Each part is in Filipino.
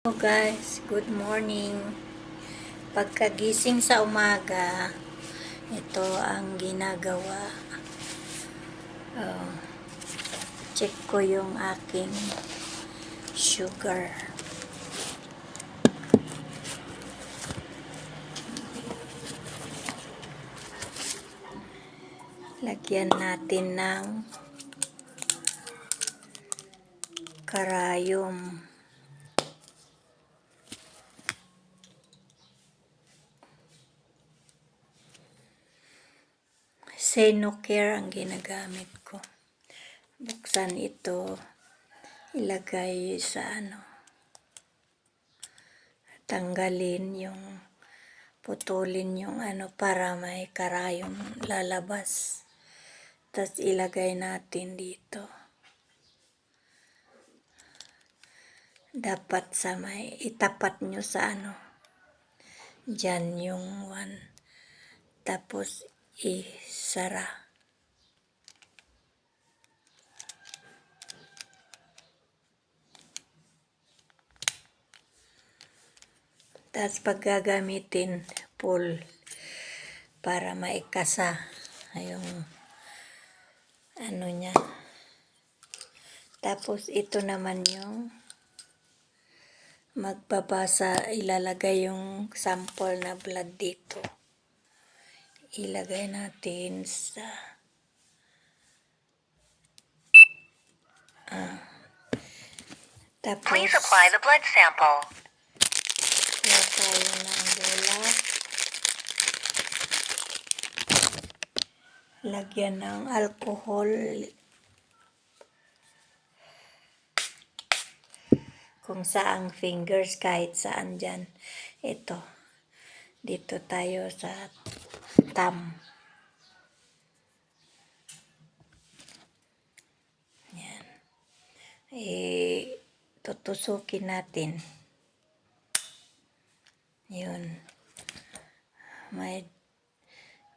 Hello guys, good morning. Pagkagising sa umaga, ito ang ginagawa. Oh, check ko yung aking sugar. Lagyan natin ng karayom. Senocare ang ginagamit ko. Buksan ito, ilagay sa tanggalin yung, putulin yung para may karayom lalabas. Tapos ilagay natin dito. Dapat sa may, itapat nyo sa dyan yung one. Tapos isara. Tapos pag gagamitin, pull para maikasa yung niya. Tapos ito naman yung magbabasa, ilalagay yung sample na blood dito. Ilagay natin sa tapos Please apply the blood sample. kuha tayo ng bola. Lagyan ng alcohol. Kung saang fingers, kahit saan dyan. Ito. Dito tayo sa thumb. Yan. Tutusukin natin. Yun. May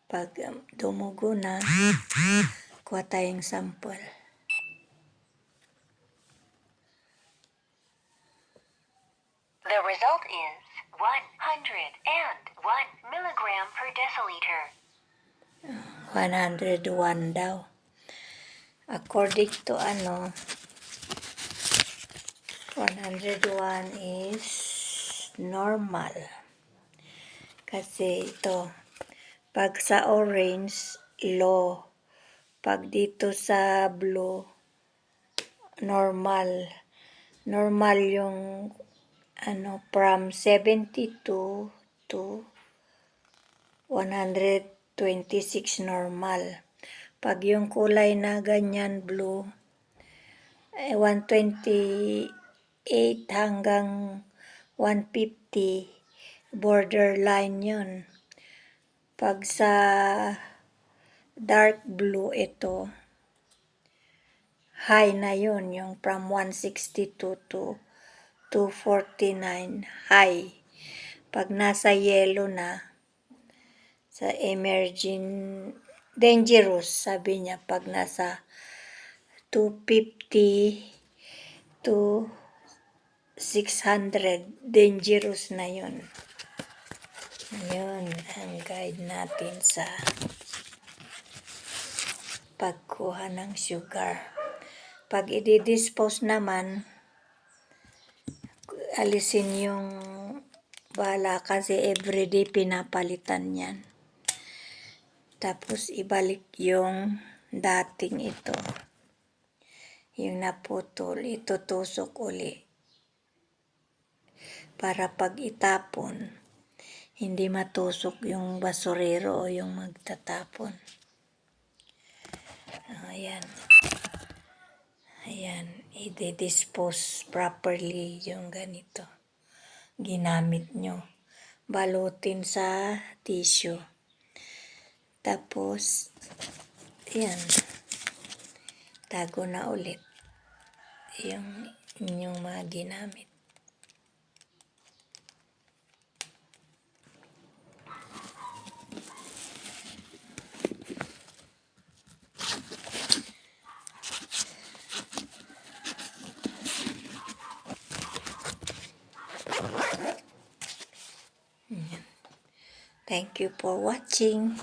pag dumugo na, kuha tayong sample. The result is 101 milligram per deciliter. 101 daw. According to 101 is normal. Kasi ito, pag sa orange, low. Pag dito sa blue, normal. Normal yung from 72 to 126 normal. Pag yung kulay na ganyan blue, 128 hanggang 150, borderline yun. Pag sa dark blue ito, high na yun, yung from 162 to 249, high. Pag nasa yellow na, sa emerging, dangerous, sabi niya, pag nasa 250 to 600, dangerous na yun. Yun ang guide natin sa pagkuha ng sugar. Pag i-dispose naman, alisin yung bala kasi everyday pinapalitan yan. Tapos ibalik yung dating ito. Yung naputol, itutusok uli. Para pag itapon, hindi matusok yung basurero o yung magtatapon. Ayan. Ayan, i-dispose properly yung ganito. Ginamit nyo. Balutin sa tissue. Tapos, ayan, tago na ulit yung inyong mga ginamit. Thank you for watching.